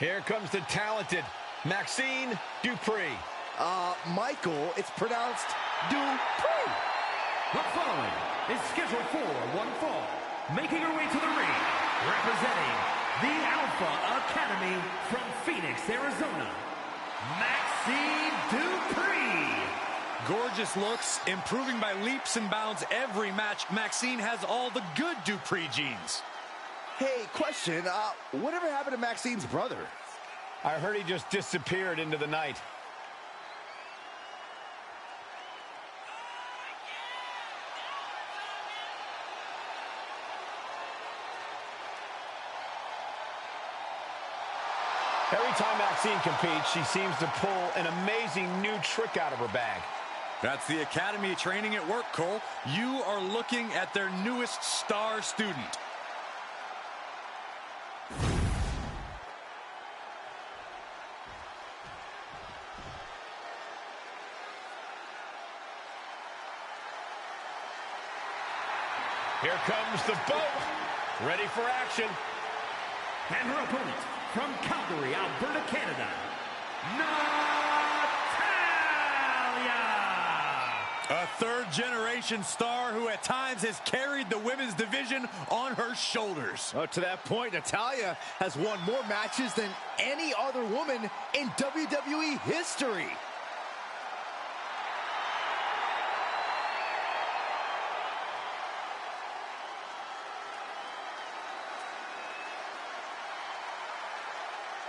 Here comes the talented Maxine Dupree. Michael, it's pronounced Dupree. The following is scheduled for one fall. Making her way to the ring, representing the Alpha Academy from Phoenix, Arizona, Maxine Dupree. Gorgeous looks, improving by leaps and bounds every match. Maxine has all the good Dupree genes. Hey, question, whatever happened to Maxine's brother? I heard he just disappeared into the night. Every time Maxine competes, she seems to pull an amazing new trick out of her bag. That's the Academy training at work, Cole. You are looking at their newest star student. Here comes the boat, ready for action. And her opponent, from Calgary, Alberta, Canada, Natalya! A third-generation star who at times has carried the women's division on her shoulders. To that point, Natalya has won more matches than any other woman in WWE history.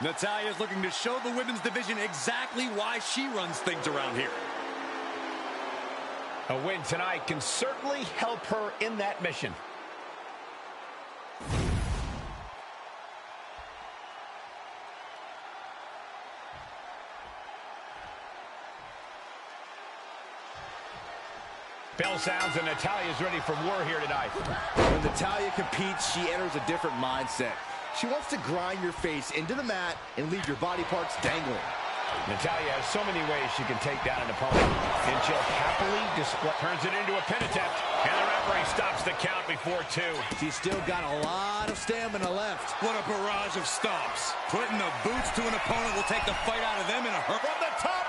Natalya is looking to show the women's division exactly why she runs things around here. A win tonight can certainly help her in that mission. Bell sounds and Natalya's ready for war here tonight. When Natalya competes, she enters a different mindset. She wants to grind your face into the mat and leave your body parts dangling. Natalya has so many ways she can take down an opponent, and she'll happily display. Turns it into a pin attempt, and the referee stops the count before two. She's still got a lot of stamina left. What a barrage of stomps. Putting the boots to an opponent will take the fight out of them in a hurry. From the top.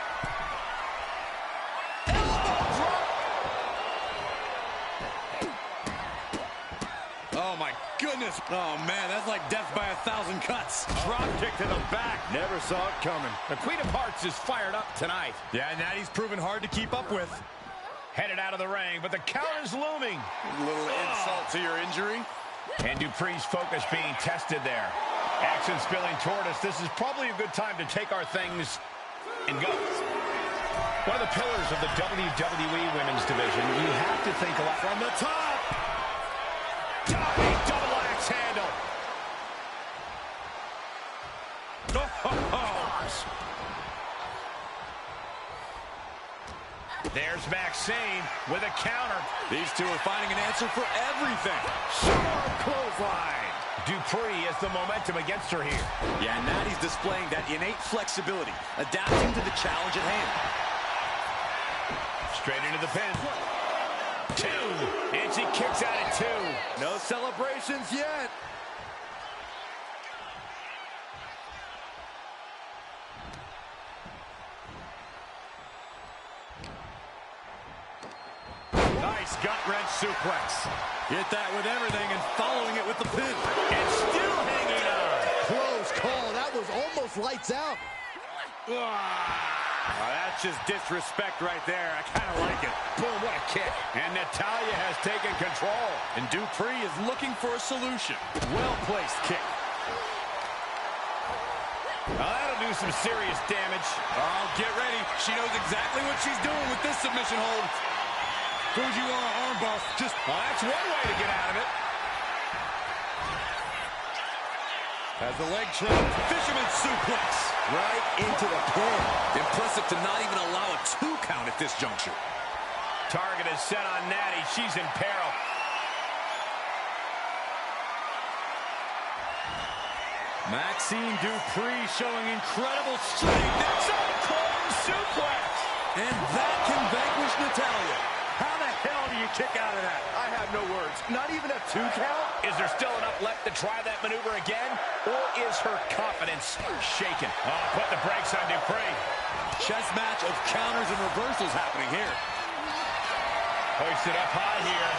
Oh, my goodness. Oh, man, that's like death by 1,000 cuts. Drop kick to the back. Never saw it coming. The Queen of Hearts is fired up tonight. Yeah, Natty's proven hard to keep up with. Headed out of the ring, but the count is looming. A little insult to your injury. And Dupree's focus being tested there. Action spilling toward us. This is probably a good time to take our things and go. One of the pillars of the WWE Women's Division, you have to think a lot. From the top. Diving double axe handle. There's Maxine with a counter. These two are finding an answer for everything. Sharp clothesline. Dupree has the momentum against her here. Yeah, Natty's displaying that innate flexibility, adapting to the challenge at hand. Straight into the pin. Two. And she kicks out at two. No celebrations yet. Nice gut-wrench suplex. Hit that with everything and following it with the pin. And still hanging on. Close call. That was almost lights out. Oh, that's just disrespect right there. I kind of like it. Boom, what a kick. And Natalya has taken control. And Dupree is looking for a solution. Well-placed kick. Now that'll do some serious damage. Oh, get ready. She knows exactly what she's doing with this submission hold. Fujiwara armbar. Just, well, that's one way to get out of it. Has the leg trap. Fisherman suplex. Right into the pin. Impressive to not even allow a 2 count at this juncture. Target is set on Natty. She's in peril. Maxine Dupree showing incredible strength. That's a clone suplex. And that can vanquish Natalya. How the hell do you kick out of that. I have no words. Not even a 2 count? Is there still enough left to try that maneuver again? Or is her confidence shaken? Oh, put the brakes on Dupree. Chess match of counters and reversals happening here. Hoisted up high here.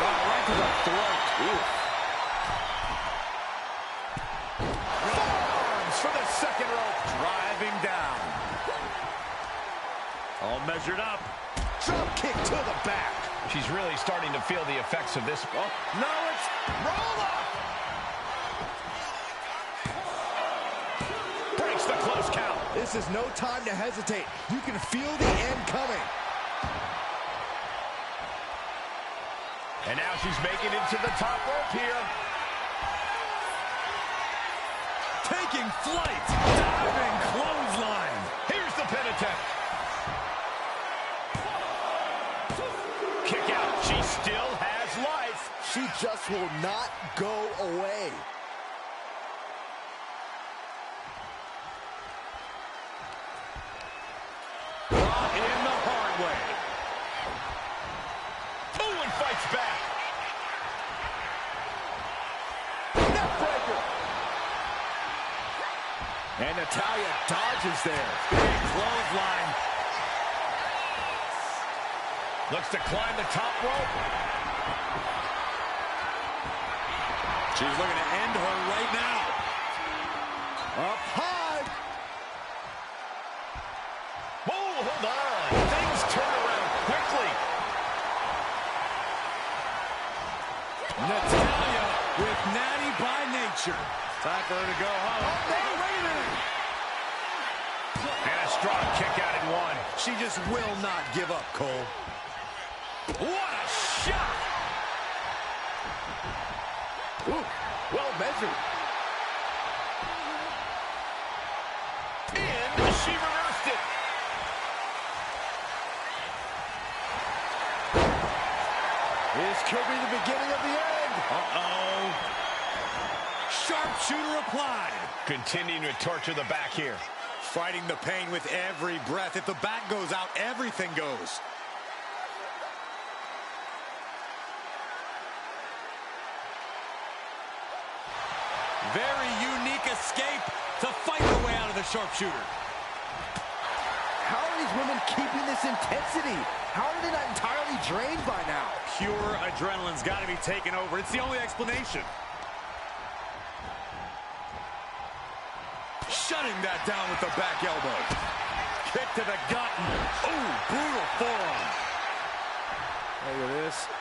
Oh, right to the throat. Ooh. Forearms for the second rope. Driving down. All measured up. Drop kick to the back. She's really starting to feel the effects of this. Oh, No, it's roll up. breaks the close count. This is no time to hesitate. You can feel the end coming. And now she's making it to the top rope here. Taking flight. Diving clothesline. Here's the pin attempt. Kick out. She still has life. She just will not go away. Brought in the hard way. Oh, and fights back. Neckbreaker. And Natalya dodges there. Big clothesline. Looks to climb the top rope. She's looking to end her right now. Up high. Oh, hold on. Things turn around quickly. Natalya with natty by nature. Time for her to go home. Oh, no, wait a minute. And a strong kick out in one. She just will not give up, Cole. What a shot! Ooh, well measured. And she reversed it. This could be the beginning of the end. Uh-oh. Sharpshooter applied. Continuing to torture the back here. Fighting the pain with every breath. If the back goes out, everything goes. Very unique escape to fight her way out of the sharpshooter. How are these women keeping this intensity? How are they not entirely drained by now? Pure adrenaline's got to be taken over. It's the only explanation. Shutting that down with the back elbow. Kick to the gut. Ooh, brutal forearm. Look at this.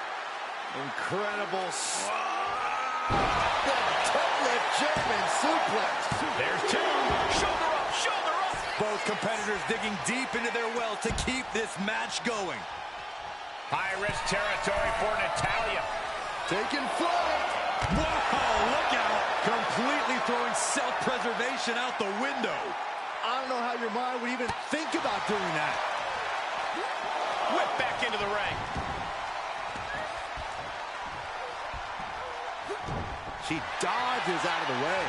Incredible. The toe-lift German suplex. There's two. Shoulder up, shoulder up. Both competitors digging deep into their well to keep this match going. High-risk territory for Natalya. Taking flight. Whoa, look out. Completely throwing self-preservation out the window. I don't know how your mind would even think about doing that. Whip back into the ring. She dodges out of the way.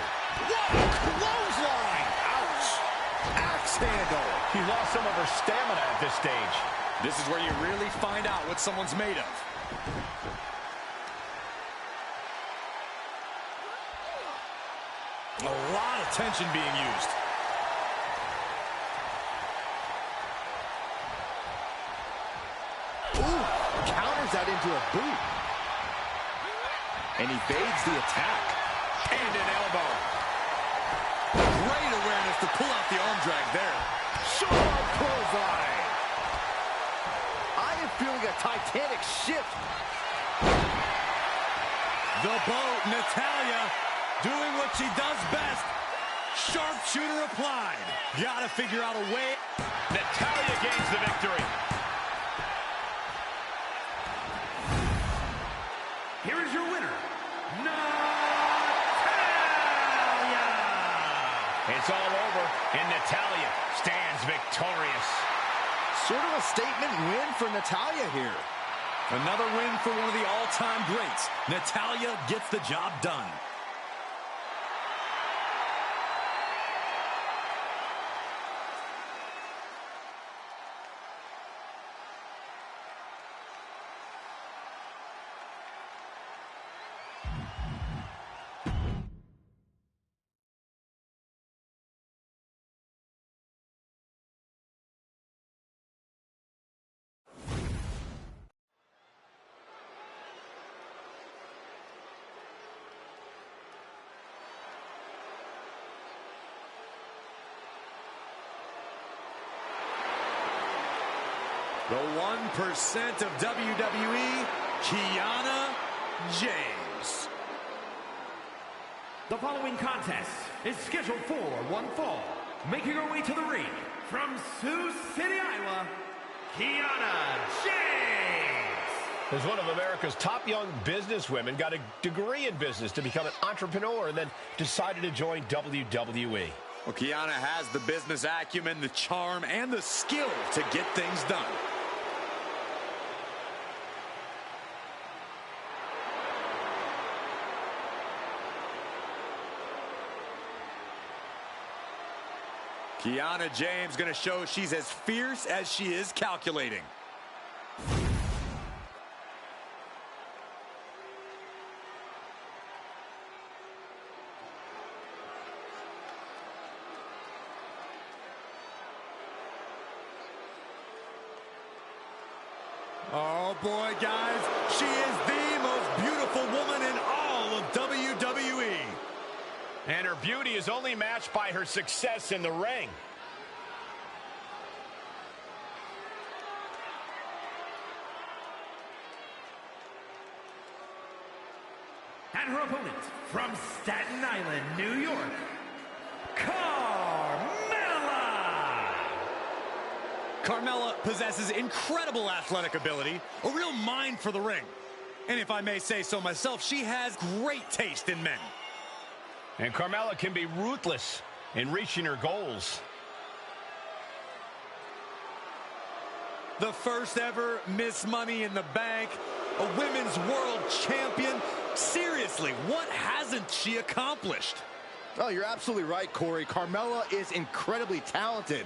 Whoa, clothesline. Ouch. Axe handle. She lost some of her stamina at this stage. This is where you really find out what someone's made of. A lot of tension being used. Ooh, counters that into a boot. And evades the attack. And an elbow. Great awareness to pull out the arm drag there. Short clothesline. I am feeling a titanic shift. The boat, Natalya, doing what she does best. Sharpshooter applied. Gotta figure out a way. Natalya gains the victory. Here is your winner, Natalya! It's all over, and Natalya stands victorious. Sort of a statement win for Natalya here. Another win for one of the all-time greats. Natalya gets the job done. The 1% of WWE, Kiana James. The following contest is scheduled for one fall. Making her way to the ring from Sioux City, Iowa, Kiana James. As one of America's top young businesswomen, got a degree in business to become an entrepreneur and then decided to join WWE. Well, Kiana has the business acumen, the charm, and the skill to get things done. Kiana James going to show she's as fierce as she is calculating. Oh boy, guys, she is the most beautiful woman in all of WWE. And her beauty is only matched by her success in the ring. And her opponent from Staten Island, New York, Carmella. Carmella possesses incredible athletic ability, a real mind for the ring. And if I may say so myself, she has great taste in men. And Carmella can be ruthless in reaching her goals. The first ever Miss Money in the Bank, a women's world champion. Seriously, what hasn't she accomplished? Oh, you're absolutely right, Corey. Carmella is incredibly talented,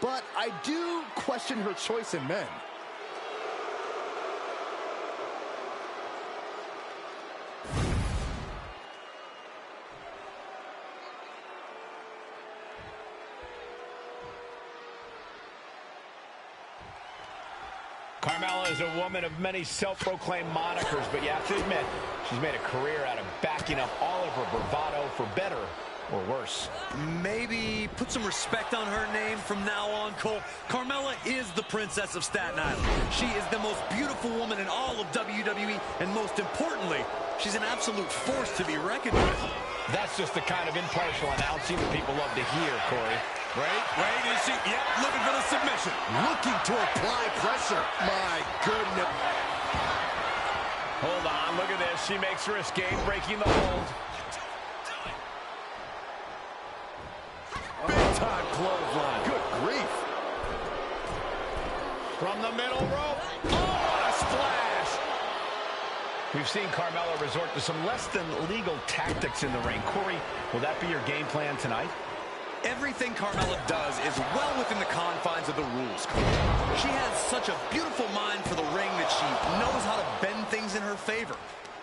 but I do question her choice in men. Carmella is a woman of many self-proclaimed monikers, but you have to admit, she's made a career out of backing up all of her bravado for better or worse. Maybe put some respect on her name from now on, Cole. Carmella is the princess of Staten Island. She is the most beautiful woman in all of WWE, and most importantly, she's an absolute force to be reckoned with. That's just the kind of impartial announcing that people love to hear, Corey. Wait, is she? Yep, looking for the submission. Looking to apply pressure. My goodness. Hold on, look at this. She makes her escape, breaking the hold. Big time clothesline. Good grief. From the middle rope. Oh, a splash. We've seen Carmella resort to some less than legal tactics in the ring. Corey, will that be your game plan tonight? Everything Carmella does is well within the confines of the rules. She has such a beautiful mind for the ring that she knows how to bend things in her favor.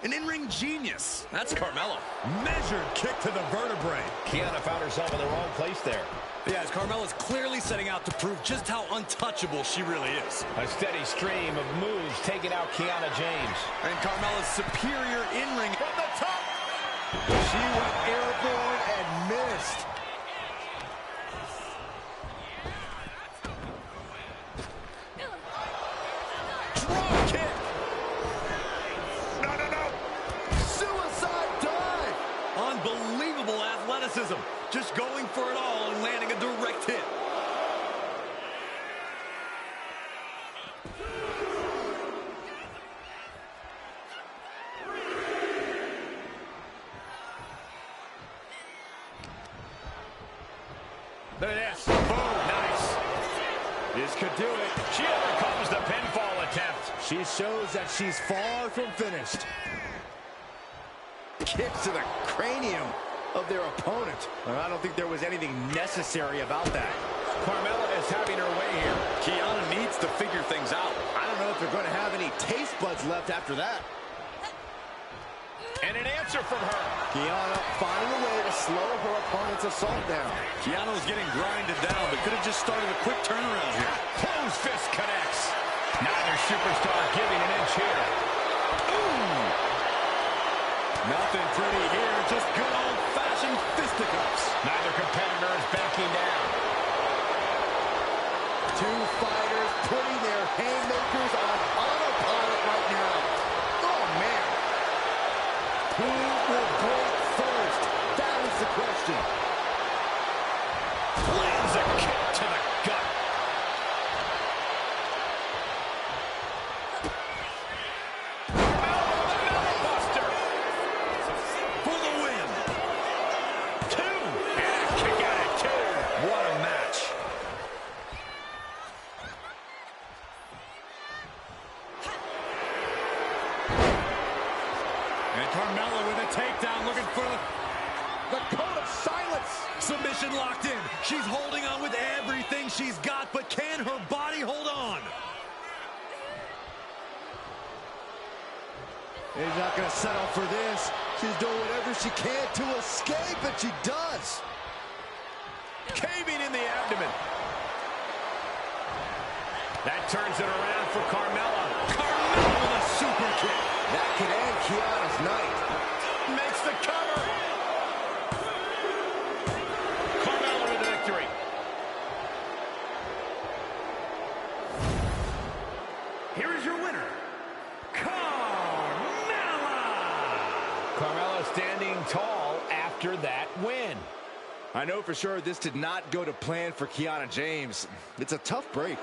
An in-ring genius. That's Carmella. Measured kick to the vertebrae. Kiana found herself in the wrong place there. Yes, Carmella's clearly setting out to prove just how untouchable she really is. A steady stream of moves taking out Kiana James. And Carmella's superior in-ring From the top. She went airborne and missed. Drop kick. No. Suicide dive. unbelievable athleticism. Just going for it all and landing a direct hit. Look at this. Boom. Nice. This could do it. She overcomes the pinfall attempt. She shows that she's far from finished. Kicks to the cranium of their opponent. And I don't think there was anything necessary about that. Carmella is having her way here. Kiana needs to figure things out. I don't know if they're going to have any taste buds left after that. And an answer from her. Kiana finding a way to slow her opponent's assault down. Kiana was getting grinded down, but could have just started a quick turnaround here. Close fist connects. Neither superstar giving an inch here. Ooh. Nothing pretty here, just good old-fashioned fisticuffs. Neither competitor is backing down. Two fighters putting their haymakers on autopilot right now. Oh, man. Who will break first? That is the question. Lands a kick to the gut. Buster For the win. two, and a kick out at two. What a match. And Carmella with a takedown, looking for The code of silence. Submission locked in. She's holding on with everything she's got, but can her body hold on? She's not going to settle for this. She's doing whatever she can to escape, and she does. Caving in the abdomen. That turns it around for Carmella. Carmella with a super kick. That could end Kiana's night. Makes the cover. Carmella with the victory. Here is your winner, Carmella. Carmella standing tall after that win. I know for sure this did not go to plan for Kiana James. It's a tough break.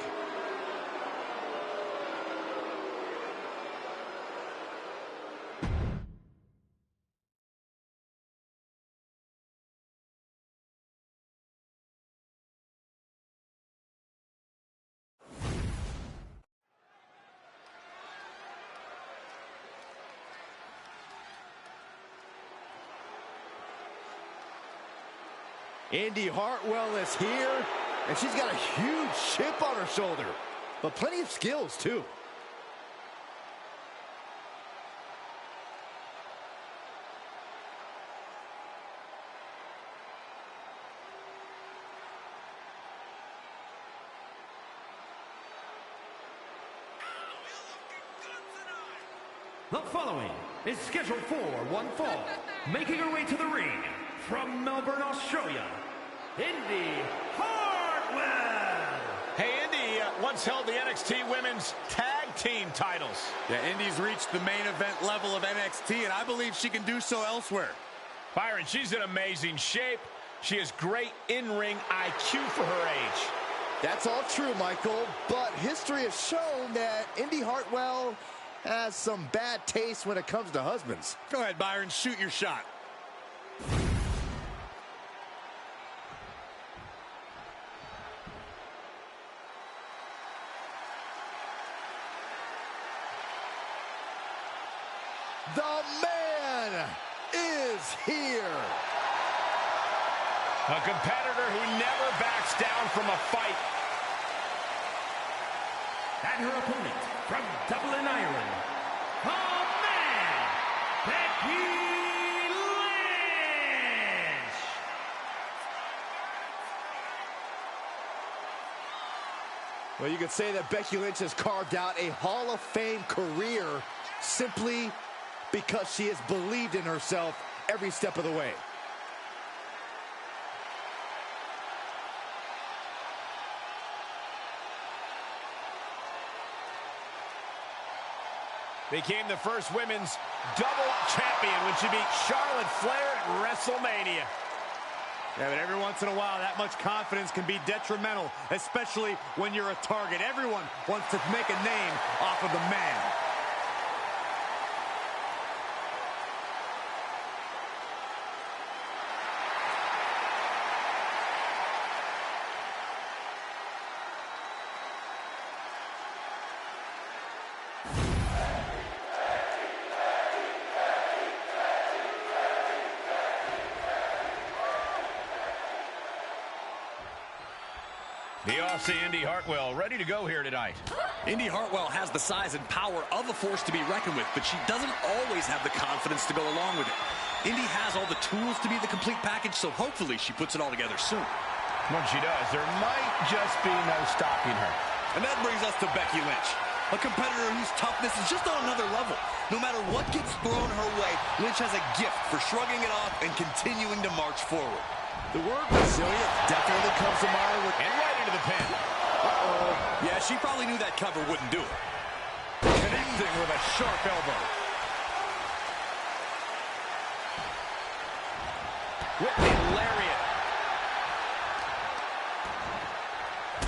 Indy Hartwell is here, and she's got a huge chip on her shoulder, but plenty of skills, too. The following is scheduled for one fall. Making her way to the ring from Melbourne, Australia, Indy Hartwell. Hey, Indy once held the NXT Women's Tag Team titles. Yeah, Indy's reached the main event level of NXT, and I believe she can do so elsewhere. Byron, she's in amazing shape. She has great in-ring IQ for her age. That's all true, Michael, but history has shown that Indy Hartwell has some bad taste when it comes to husbands. Go ahead, Byron, shoot your shot. The man is here. A competitor who never backs down from a fight. And her opponent from Dublin, Ireland, the man, Becky Lynch. Well, you could say that Becky Lynch has carved out a Hall of Fame career simply because she has believed in herself every step of the way. Became the first women's double champion when she beat Charlotte Flair at WrestleMania. Yeah, but every once in a while, that much confidence can be detrimental, especially when you're a target. Everyone wants to make a name off of the man. The Aussie Indy Hartwell ready to go here tonight. Indy Hartwell has the size and power of a force to be reckoned with, but she doesn't always have the confidence to go along with it. Indy has all the tools to be the complete package, so hopefully she puts it all together soon. When she does, there might just be no stopping her. And that brings us to Becky Lynch, a competitor whose toughness is just on another level. No matter what gets thrown her way, Lynch has a gift for shrugging it off and continuing to march forward. The word resilient definitely comes to mind with... And right into the pin. Uh-oh. Yeah, she probably knew that cover wouldn't do it. Connecting with a sharp elbow. Whipping lariat.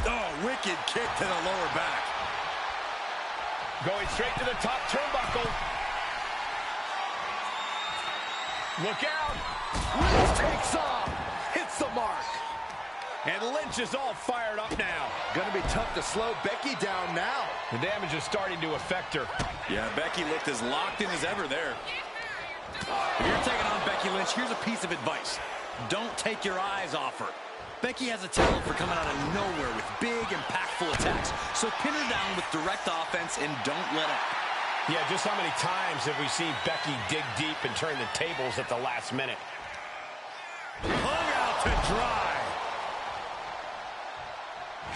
Oh, wicked kick to the lower back. Going straight to the top turnbuckle. Look out. Lynch takes off. Hits the mark. And Lynch is all fired up now. Gonna be tough to slow Becky down now. The damage is starting to affect her. Yeah, Becky looked as locked in as ever there. If you're taking on Becky Lynch, here's a piece of advice. Don't take your eyes off her. Becky has a talent for coming out of nowhere with big, impactful attacks. So pin her down with direct offense and don't let up. Yeah, just how many times have we seen Becky dig deep and turn the tables at the last minute? Hung out to dry.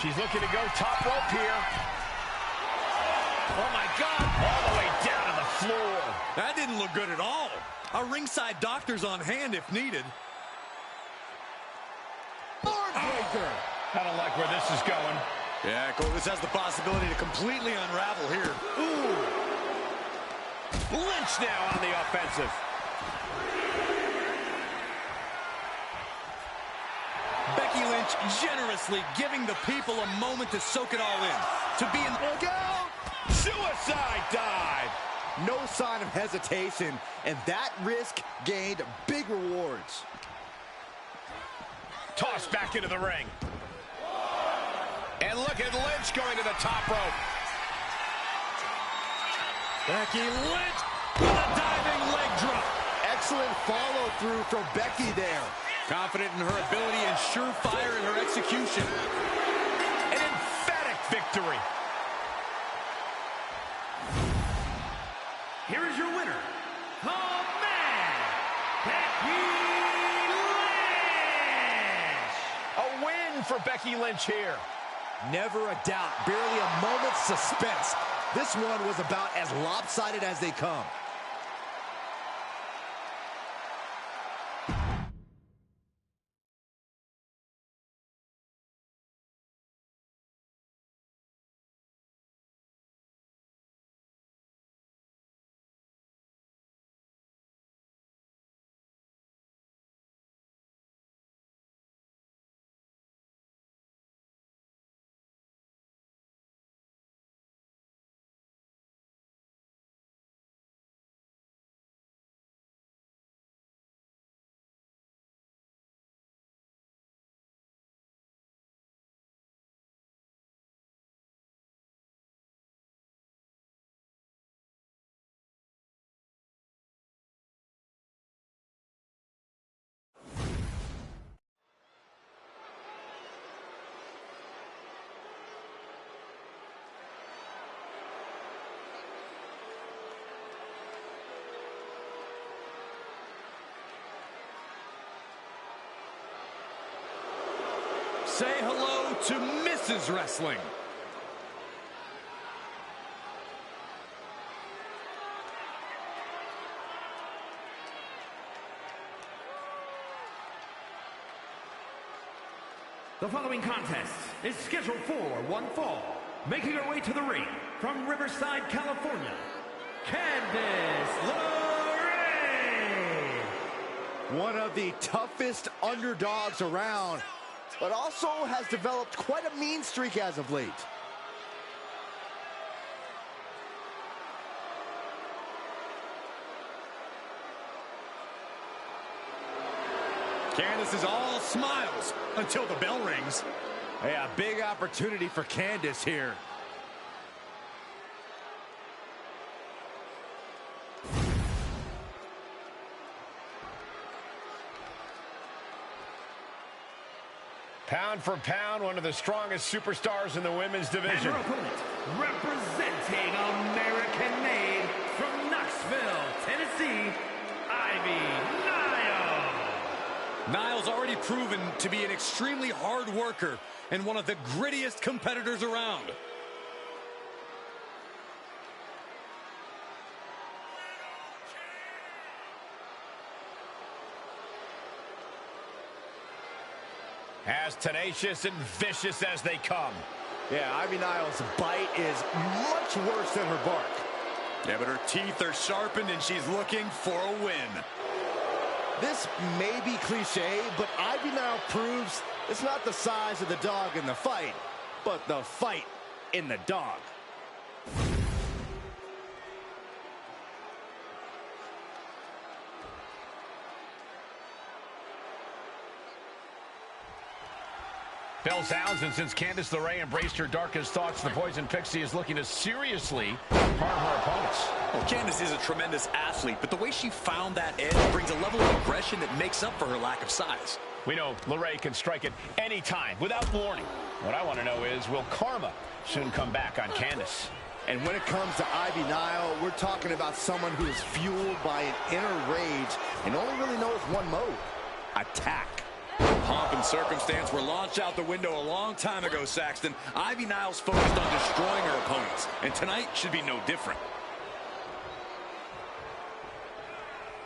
She's looking to go top rope here. Oh, my God. All the way down to the floor. That didn't look good at all. A ringside doctor's on hand if needed. Breaker. I don't like where this is going. Yeah, Cole, this has the possibility to completely unravel here. Ooh. Lynch now on the offensive. Becky Lynch generously giving the people a moment to soak it all in. To be in... Look out! Suicide dive. No sign of hesitation, and that risk gained big rewards. Tossed back into the ring. And look at Lynch going to the top rope. Becky Lynch with a diving leg drop. Excellent follow-through from Becky there. Confident in her ability and surefire in her execution. An emphatic victory. Here is your winner, the man, Becky Lynch. A win for Becky Lynch here. Never a doubt, barely a moment's suspense. This one was about as lopsided as they come. Say hello to Mrs. Wrestling. The following contest is scheduled for one fall. Making her way to the ring from Riverside, California, Candice LeRae. One of the toughest underdogs around, but also has developed quite a mean streak as of late. Candice is all smiles until the bell rings. Yeah, big opportunity for Candice here. Pound for pound, one of the strongest superstars in the women's And division. her opponent, representing American-made from Knoxville, Tennessee, Ivy Nile. Niles already proven to be an extremely hard worker and one of the grittiest competitors around. As tenacious and vicious as they come. Yeah, Ivy Niles' bite is much worse than her bark. Yeah, but her teeth are sharpened and she's looking for a win. This may be cliche, but Ivy Nile proves it's not the size of the dog in the fight, but the fight in the dog. Bell sounds, and since Candice LeRae embraced her darkest thoughts, the Poison Pixie is looking to seriously harm her opponents. Well, Candice is a tremendous athlete, but the way she found that edge brings a level of aggression that makes up for her lack of size. We know LeRae can strike at any time without warning. What I want to know is, will karma soon come back on Candice? And when it comes to Ivy Nile, we're talking about someone who is fueled by an inner rage and only really knows one mode: attack. Pomp and circumstance were launched out the window a long time ago, Saxton. Ivy Niles focused on destroying her opponents, and tonight should be no different.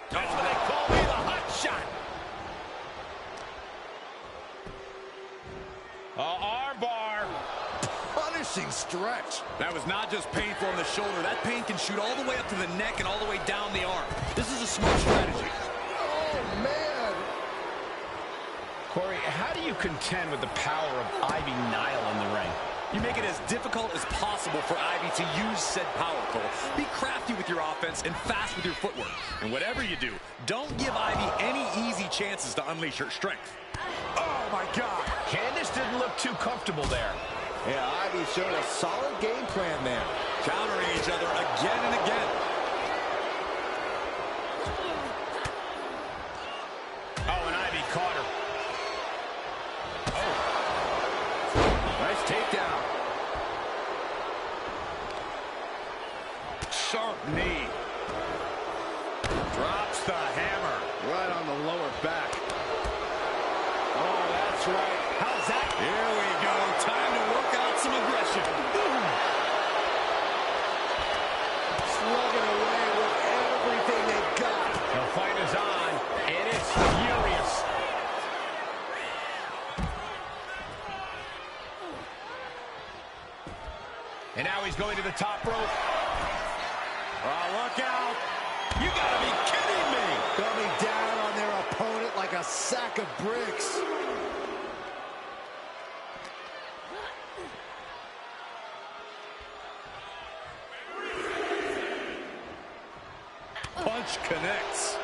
That's what they call me, the hot shot. Arm bar. Punishing stretch. That was not just painful on the shoulder. That pain can shoot all the way up to the neck and all the way down the arm. This is a smart strategy. Oh, man. Corey, how do you contend with the power of Ivy Nile in the ring? You make it as difficult as possible for Ivy to use said power, Cole. Be crafty with your offense and fast with your footwork. And whatever you do, don't give Ivy any easy chances to unleash her strength. Oh, my God. Candice didn't look too comfortable there. Yeah, Ivy showed a solid game plan there. Countering each other again and again. Oh, and Ivy caught her. Nice takedown. Sharp knee. Drops the hammer. Right on the lower back. Oh, that's right. How's that? Here we go. Time to work out some aggression. Slugging away with everything they've got. The fight is on, and it's furious. And now he's going to the top rope. Oh, look out. You gotta be kidding me. Coming down on their opponent like a sack of bricks. Punch connects.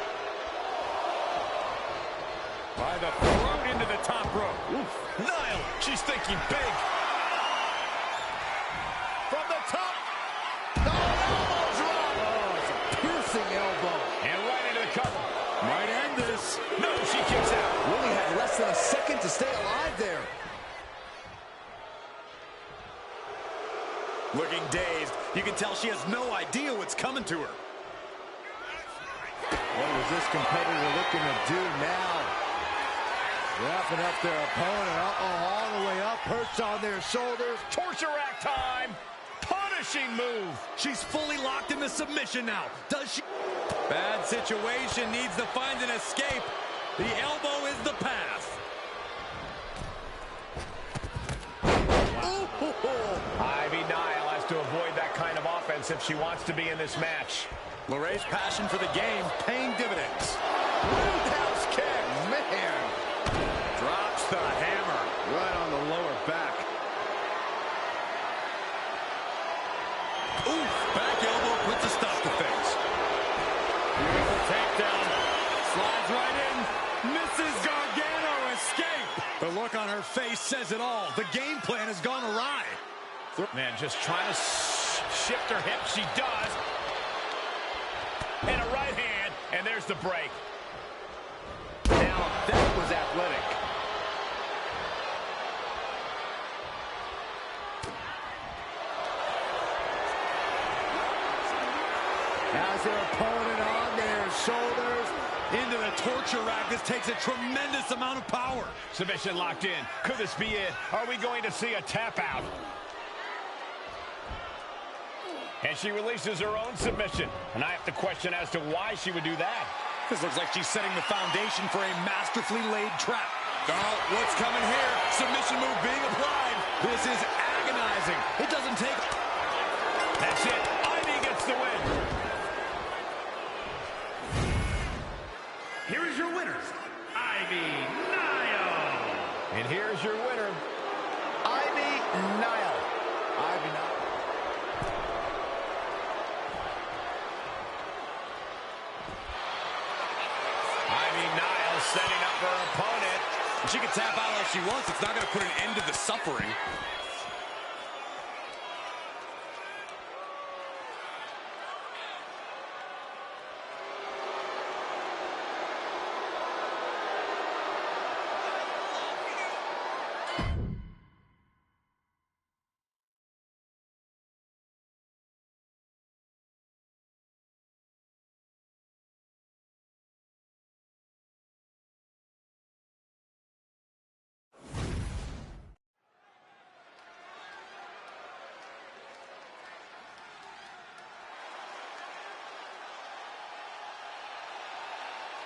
By the throat into the top rope. Oof. Nile, she's thinking big. From the top. No, elbow drop. Oh, it's a piercing elbow. And right into the cover. Might end this. No, she kicks out. Really had less than a second to stay alive there. Looking dazed, you can tell she has no idea what's coming to her. What was this competitor looking to do now? Wrapping up their opponent. All the way up, perched on their shoulders. Torture rack time. Punishing move. She's fully locked into submission now. Does she? Bad situation, needs to find an escape. The elbow is the path. Ivy Nile has to avoid that kind of offense if she wants to be in this match. LeRae's passion for the game paying dividends. Roundhouse kick. Man. Drops the hammer. Right on the lower back. Oof, back elbow puts a stop to things. Beautiful takedown. Slides right in. Mrs. Gargano escape. The look on her face says it all. The game plan has gone awry. Man, just trying to shift her hip. She does. And a right hand, and there's the break. Now, that was athletic. Has their opponent on their shoulders. Into the torture rack. This takes a tremendous amount of power. Submission locked in. Could this be it? Are we going to see a tap out? And she releases her own submission. And I have to question as to why she would do that. This looks like she's setting the foundation for a masterfully laid trap. Oh, what's coming here? Submission move being applied. This is agonizing. mesmerizing. It doesn't take... That's it. Ivy gets the win. Here is your winner, Ivy Nile. And here's your winner, Ivy Nile. Ivy Nile. Ivy Nile setting up her opponent. She can tap out all she wants. It's not going to put an end to the suffering.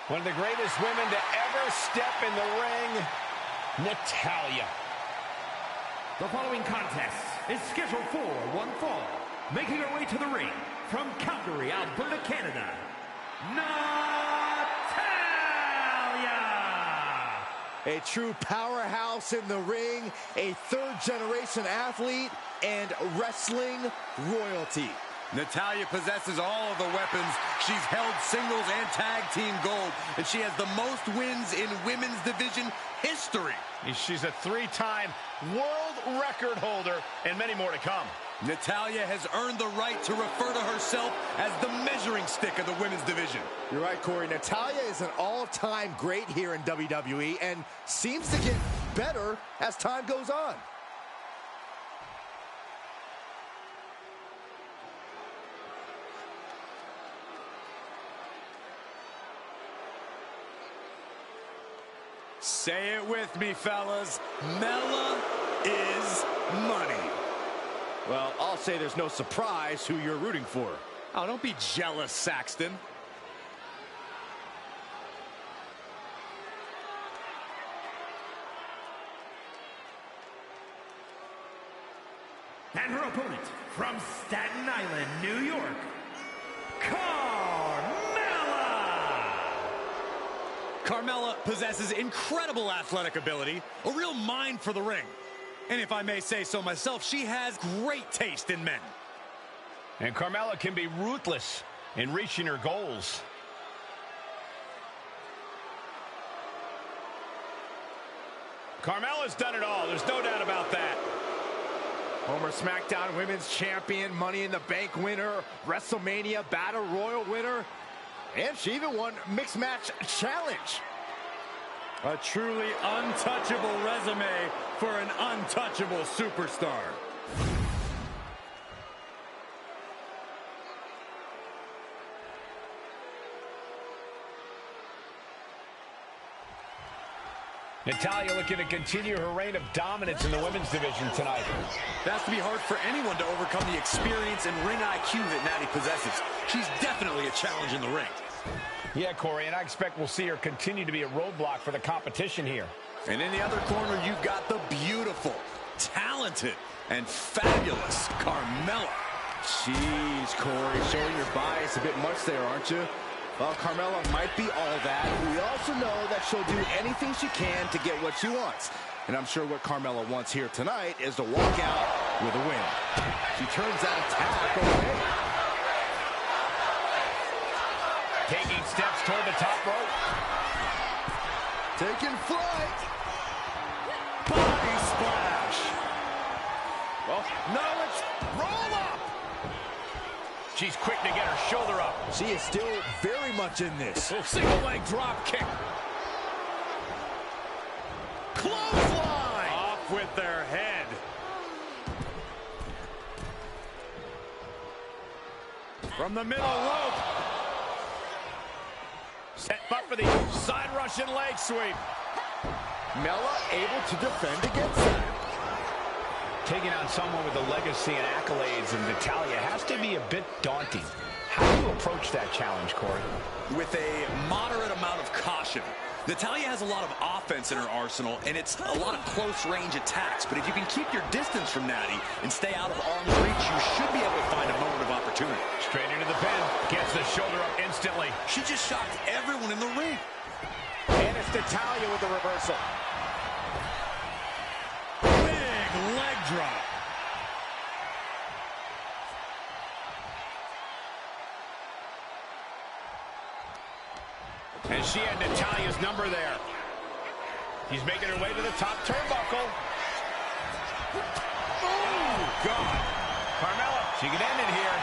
One of the greatest women to ever step in the ring, Natalya. The following contest is scheduled for one fall. Making her way to the ring from Calgary, Alberta, Canada, Natalya! A true powerhouse in the ring, a third-generation athlete, and wrestling royalty. Natalya possesses all of the weapons. She's held singles and tag team gold, and she has the most wins in women's division history. She's a three-time world record holder, and many more to come. Natalya has earned the right to refer to herself as the measuring stick of the women's division. You're right, Corey. Natalya is an all-time great here in WWE and seems to get better as time goes on. Say it with me, fellas. Mella is money. Well, I'll say there's no surprise who you're rooting for. Oh, don't be jealous, Saxton. And her opponent from Staten Island, New York, Carmella possesses incredible athletic ability, a real mind for the ring. And if I may say so myself, she has great taste in men. And Carmella can be ruthless in reaching her goals. Carmella's done it all. There's no doubt about that. Former SmackDown Women's Champion, Money in the Bank winner, WrestleMania Battle Royal winner, and she even won Mixed Match Challenge. A truly untouchable resume for an untouchable superstar. Natalya looking to continue her reign of dominance in the women's division tonight. It has to be hard for anyone to overcome the experience and ring IQ that Natty possesses. She's definitely a challenge in the ring. Yeah, Corey, and I expect we'll see her continue to be a roadblock for the competition here. And in the other corner, you've got the beautiful, talented, and fabulous Carmella. Jeez, Corey, showing your bias a bit much there, aren't you? Well, Carmella might be all that. We also know that she'll do anything she can to get what she wants. And I'm sure what Carmella wants here tonight is to walk out with a win. She turns that attack away. Taking steps toward the top rope. Taking flight. Body splash. Well, now let's roll up. She's quick to get her shoulder up. She is still very much in this. Single leg drop kick. Clothesline. Off with their head. From the middle rope. Set up for the side Russian leg sweep. Mella able to defend against that. Taking on someone with a legacy and accolades of Natalya has to be a bit daunting. How do you approach that challenge, Corey? With a moderate amount of caution. Natalya has a lot of offense in her arsenal, and it's a lot of close-range attacks. But if you can keep your distance from Natty and stay out of arm's reach, you should be able to find a moment of opportunity. Straight into the pin. Gets the shoulder up instantly. She just shocked everyone in the ring. And it's Natalya with the reversal. Big leg drop. And she had Natalya's number there. She's making her way to the top turnbuckle. Oh, God. Carmella, she can end it here.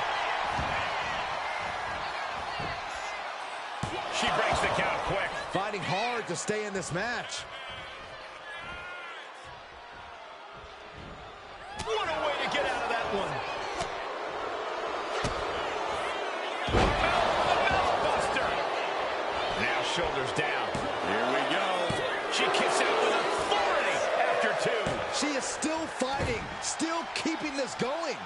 She breaks the count quick. Fighting hard to stay in this match. What a way to get out of that one. Shoulders down. Here we go. She kicks out with authority after two. She is still fighting, still keeping this going.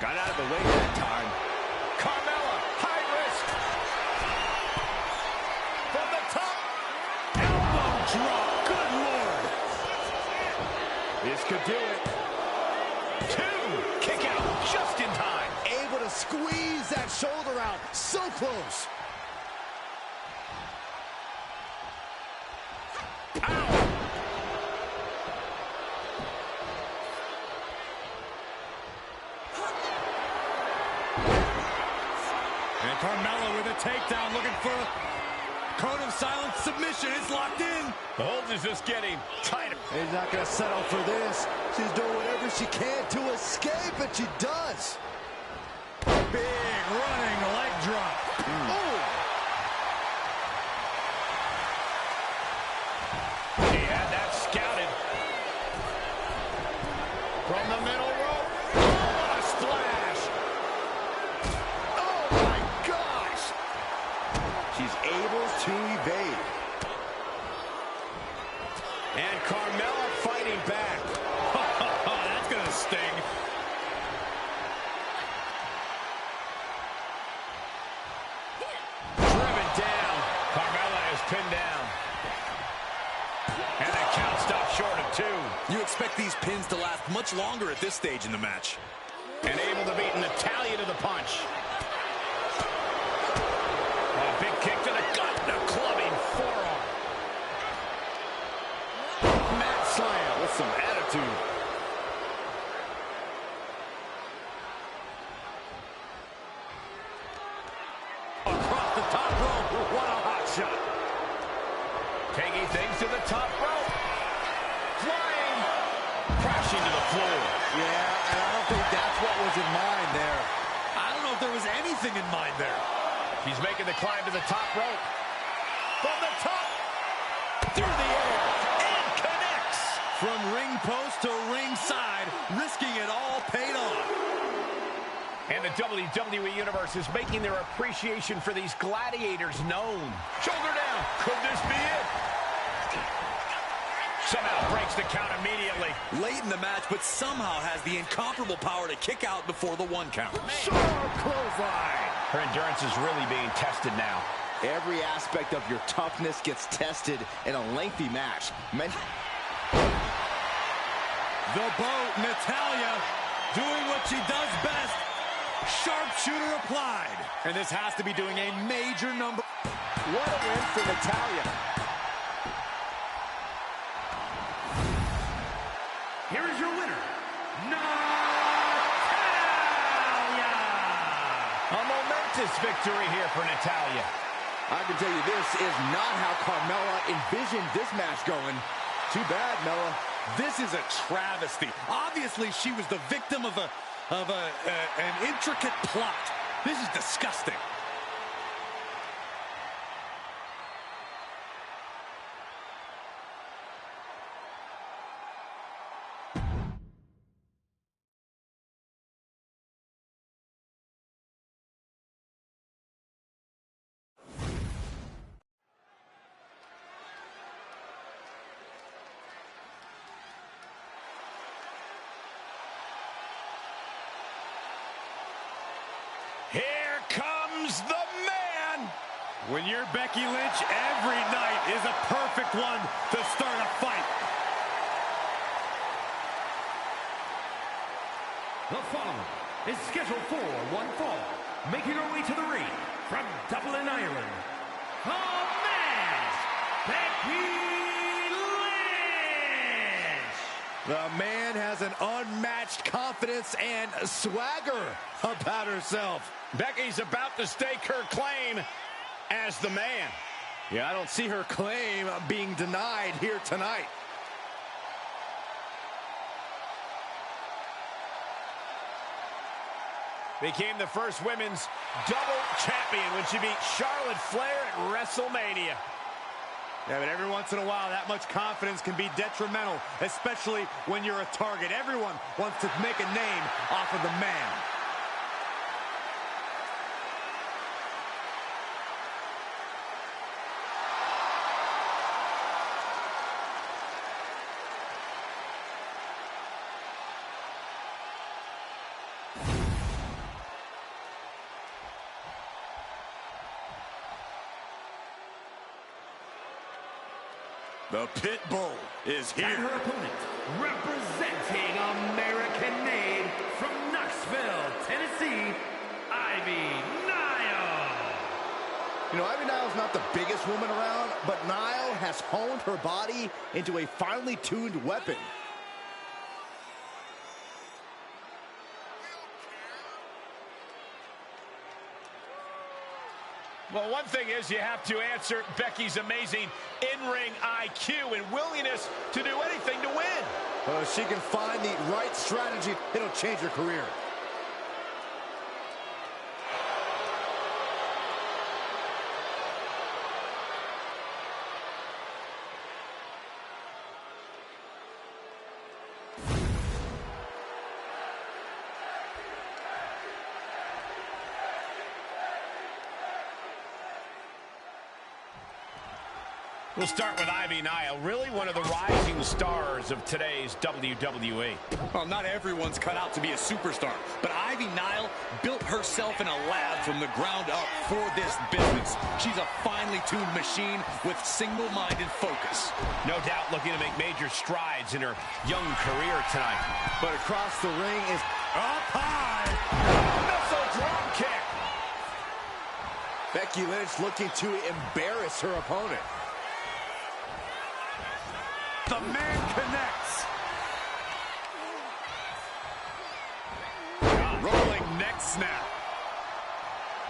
Got out of the way that time. Carmella, high risk. From the top. Elbow drop. Good Lord. This could do it. Two. Kick out just in time. Able to squeeze that shoulder out. So close. Ow. And Carmella with a takedown, looking for a cone of silence submission. It's locked in. The hold is just getting tighter. She's not going to settle for this. She's doing whatever she can to escape, and she does. Big running leg drop. Oh! He had that scouted. From the middle rope. Oh, what a splash. Oh, my gosh! She's able to evade. And Carmella fighting back. Oh, that's going to sting. Pinned down. And the count stops short of two. You expect these pins to last much longer at this stage in the match. And able to beat Natalya to the punch. A big kick to the gut. The clubbing forearm. Mat slam with some attitude. Across the top rope. What a hot shot. Taking things to the top rope. Flying. Crashing to the floor. Yeah, and I don't think that's what was in mind there. I don't know if there was anything in mind there. He's making the climb to the top rope. From the top. Through the air. And connects. From ring post to ringside, risking it all paid off. And the WWE Universe is making their appreciation for these gladiators known. Shoulder down. Could this be it? Somehow breaks the count immediately. Late in the match, but somehow has the incomparable power to kick out before the one count. Sharp clothesline. Her endurance is really being tested now. Every aspect of your toughness gets tested in a lengthy match. The boat, Natalya, doing what she does best. Sharpshooter applied. And this has to be doing a major number. What a win for Natalya. Here is your winner, Natalya! A momentous victory here for Natalya. I can tell you this is not how Carmella envisioned this match going. Too bad, Mella. This is a travesty. Obviously, she was the victim of an intricate plot. This is disgusting. Here comes When you're Becky Lynch, every night is a perfect one to start a fight. The following is scheduled for one fall. Making her way to the ring from Dublin, Ireland, the match, Becky Lynch. The man has an unmatched confidence and swagger about herself. Becky's about to stake her claim as the man. Yeah, I don't see her claim being denied here tonight. Became the first women's double champion when she beat Charlotte Flair at WrestleMania. Yeah, but every once in a while, that much confidence can be detrimental, especially when you're a target. Everyone wants to make a name off of the man. The Pit Bull is here. And her opponent, representing American-made from Knoxville, Tennessee, Ivy Nile. You know, Ivy Nile's not the biggest woman around, but Nile has honed her body into a finely tuned weapon. Well, one thing is you have to answer Becky's amazing in-ring IQ and willingness to do anything to win. If she can find the right strategy, it'll change her career. We'll start with Ivy Nile, really one of the rising stars of today's WWE. Well, not everyone's cut out to be a superstar, but Ivy Nile built herself in a lab from the ground up for this business. She's a finely tuned machine with single-minded focus. No doubt looking to make major strides in her young career tonight. But across the ring is Up high! Missile drop kick! Becky Lynch looking to embarrass her opponent. The man connects. Rolling neck snap.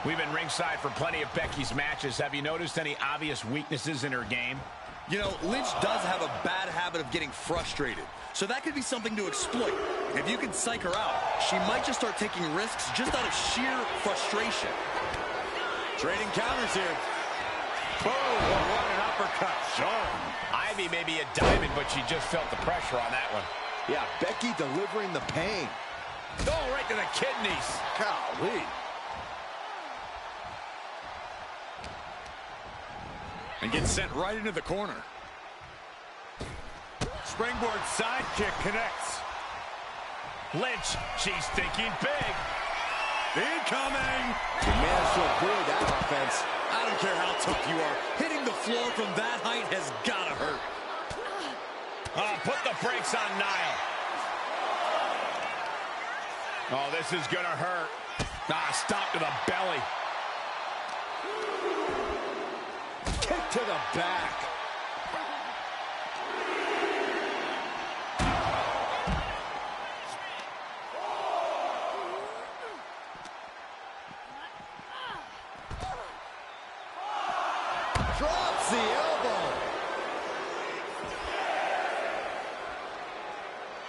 We've been ringside for plenty of Becky's matches. Have you noticed any obvious weaknesses in her game? You know, Lynch does have a bad habit of getting frustrated, so that could be something to exploit. If you can psych her out, she might just start taking risks just out of sheer frustration. Trading counters here. Boom! What an uppercut. Sure. Ivy may be a diamond, but she just felt the pressure on that one. Yeah, Becky delivering the pain. Oh, right to the kidneys. Golly. And gets sent right into the corner. Springboard sidekick connects. Lynch, she's thinking big. Incoming! She managed to avoid that offense. I don't care how tough you are. Hitting the floor from that height has got to hurt. Put the brakes on Nile. Oh, this is going to hurt. Stop to the belly. Kick to the back. Drops the elbow.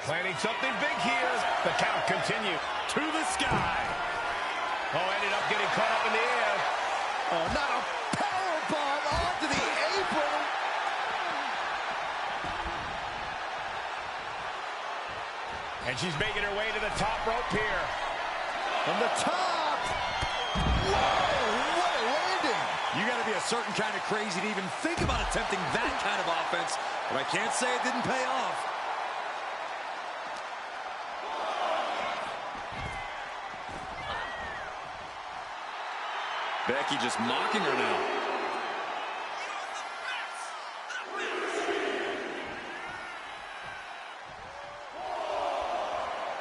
Planning something big here. The count continued. To the sky. Oh, ended up getting caught up in the air. Oh, not a powerbomb onto the apron. And she's making her way to the top rope here. From the top. Whoa, what a landing. You got to be a certain kind of crazy to even think about attempting that kind of offense, but I can't say it didn't pay off. Becky just mocking her now.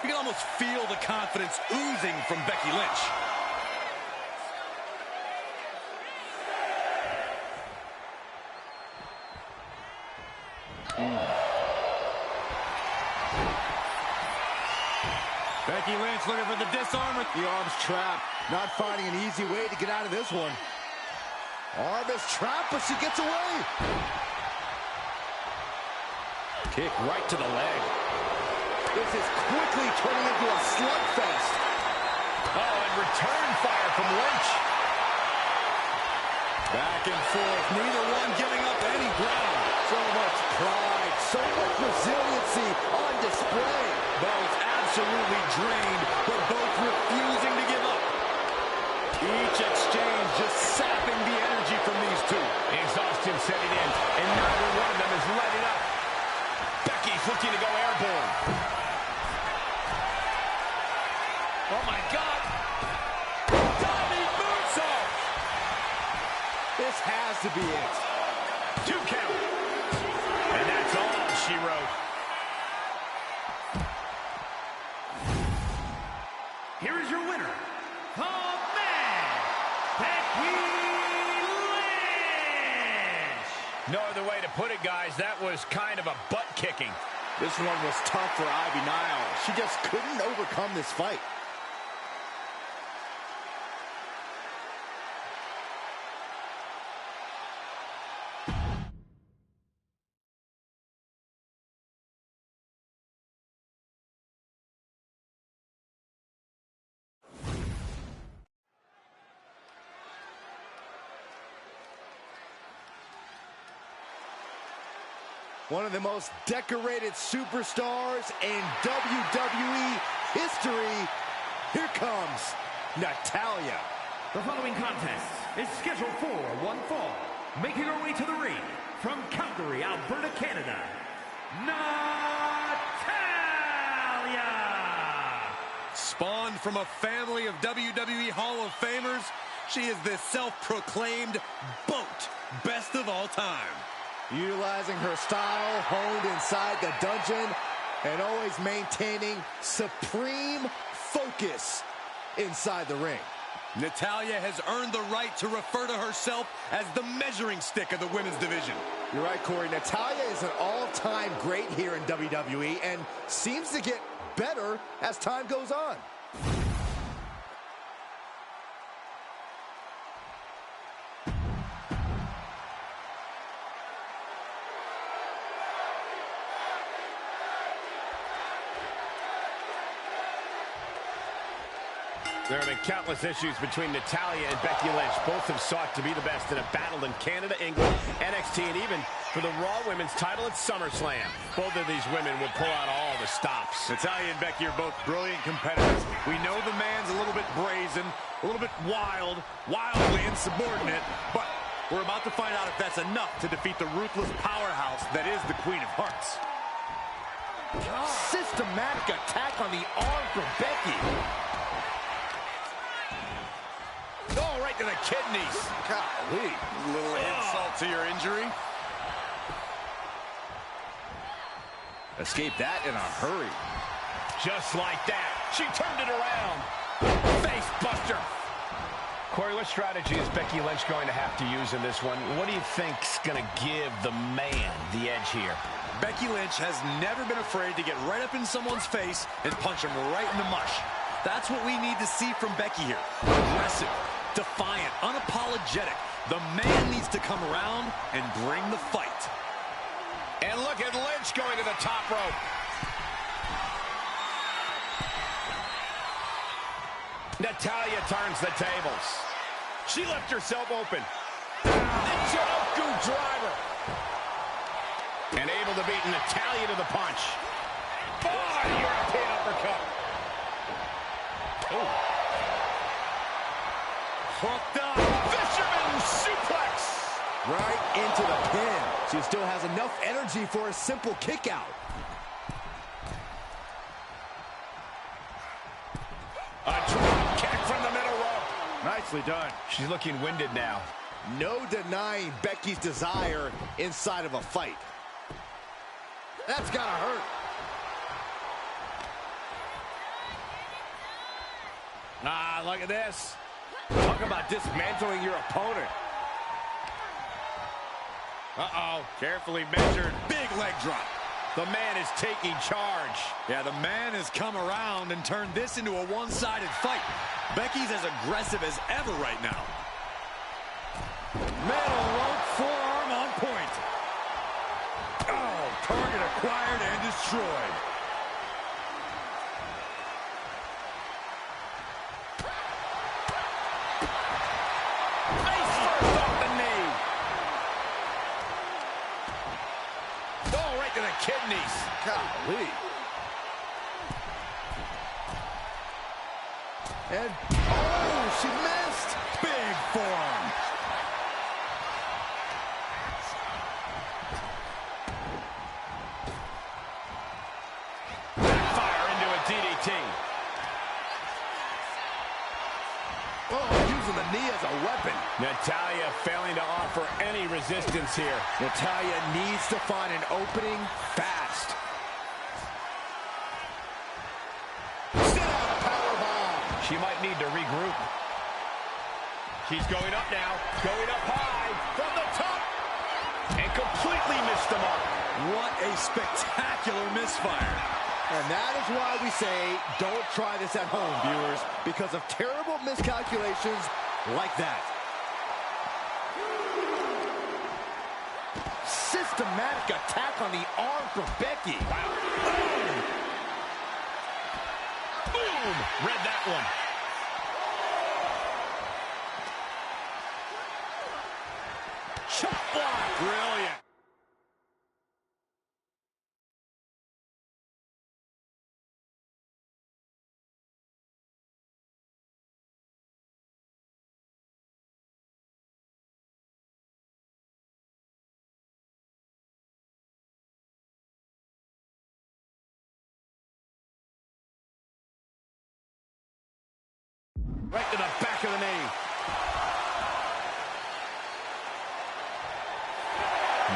You can almost feel the confidence oozing from Becky Lynch. Becky Lynch looking for the disarm. The arm's trapped. Not finding an easy way to get out of this one. Arm is trapped, but she gets away. Kick right to the leg. This is quickly turning into a slugfest. Oh, and return fire from Lynch. Back and forth, neither one giving up any ground. So much pride, so much resiliency on display. Both absolutely drained, but both refusing to give up. Each exchange just sapping the energy from these two. Exhaustion setting in, and neither one of them is letting up. Becky's looking to go airborne. Oh my God! Diving moonsault! This has to be it. 2 count. And that's all she wrote. Here is your winner, the man, Becky Lynch. No other way to put it, guys. That was kind of a butt kicking. This one was tough for Ivy Nile. She just couldn't overcome this fight. One of the most decorated superstars in WWE history. Here comes Natalya. The following contest is scheduled for one fall. Making her way to the ring from Calgary, Alberta, Canada, Natalya. Spawned from a family of WWE Hall of Famers, she is the self-proclaimed GOAT, best of all time. Utilizing her style honed inside the dungeon and always maintaining supreme focus inside the ring. Natalya has earned the right to refer to herself as the measuring stick of the women's division. You're right, Corey. Natalya is an all-time great here in WWE and seems to get better as time goes on. There have been countless issues between Natalya and Becky Lynch. Both have sought to be the best and have battled in Canada, England, NXT, and even for the Raw Women's title at SummerSlam. Both of these women will pull out all the stops. Natalya and Becky are both brilliant competitors. We know the man's a little bit brazen, a little bit wild, wildly insubordinate, but we're about to find out if that's enough to defeat the ruthless powerhouse that is the Queen of Hearts. Systematic attack on the arm from Becky. Oh, right to the kidneys. Golly. Little insult to your injury. Escape that in a hurry. Just like that. She turned it around. Face buster. Corey, what strategy is Becky Lynch going to have to use in this one? What do you think's going to give the man the edge here? Becky Lynch has never been afraid to get right up in someone's face and punch him right in the mush. That's what we need to see from Becky here. Aggressive, defiant, unapologetic. The man needs to come around and bring the fight. And look at Lynch going to the top rope. Natalya turns the tables. She left herself open. The Joku driver. And able to beat Natalya to the punch. Oh, European uppercut. Oh. Hooked up. Fisherman suplex. Right into the pin. She still has enough energy for a simple kick out. A drop kick from the middle rope. Nicely done. She's looking winded now. No denying Becky's desire inside of a fight. That's gotta hurt. look at this. Talk about dismantling your opponent. Uh-oh, carefully measured. Big leg drop. The man is taking charge. Yeah, the man has come around and turned this into a one-sided fight. Becky's as aggressive as ever right now. Metal rope forearm on point. Oh, target acquired and destroyed. Face first off the knee. Oh, right to the kidneys. Golly. And, oh, she missed. Big forearm. Fire into a DDT. Oh, using the knee as a weapon. Natalya failing to offer any resistance here. Natalya needs to find an opening fast. Sit-out powerbomb. She might need to regroup. She's going up now. Going up high from the top. And completely missed the mark. What a spectacular misfire. And that is why we say don't try this at home, viewers, because of terrible miscalculations like that. Systematic attack on the arm from Becky. Wow. Boom! Boom! Read that one. Chop block. Brilliant. Right to the back of the knee.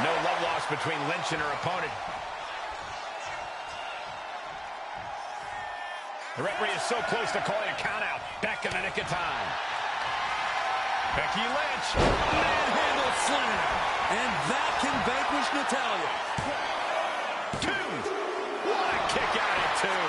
No love lost between Lynch and her opponent. The referee is so close to calling a countout. Back in the nick of time. Becky Lynch. Manhandle slam. And that can vanquish Natalya. Two. What a kick out at two.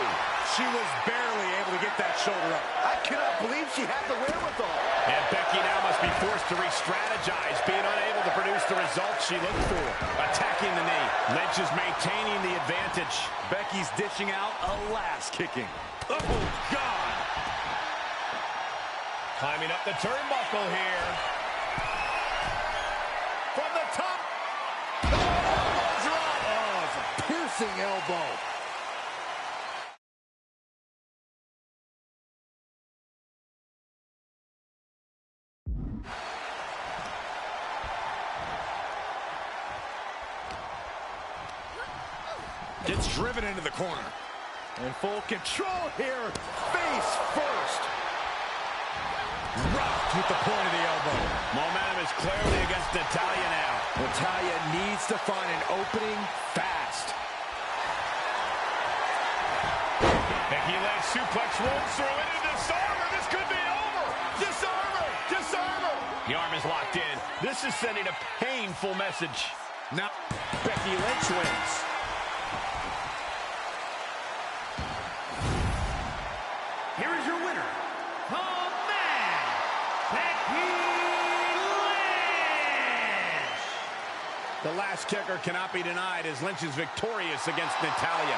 She was barely able to get that shoulder up. I cannot believe she had the wherewithal. And Becky now must be forced to re-strategize, being unable to produce the results she looked for. Attacking the knee. Lynch is maintaining the advantage. Becky's dishing out a last kicking. Oh, God. Climbing up the turnbuckle here. From the top. Oh, drop. Oh, it's a piercing elbow. Gets driven into the corner. In full control here. Face first. Rocked with the point of the elbow. Momentum is clearly against Natalya now. Natalya needs to find an opening fast. Becky Lynch suplex rolls through into disarmer. This could be over. Disarmer. Disarmer. The arm is locked in. This is sending a painful message. Now, Becky Lynch wins. Here is your winner, the man, Becky Lynch. The last kicker cannot be denied as Lynch is victorious against Natalya.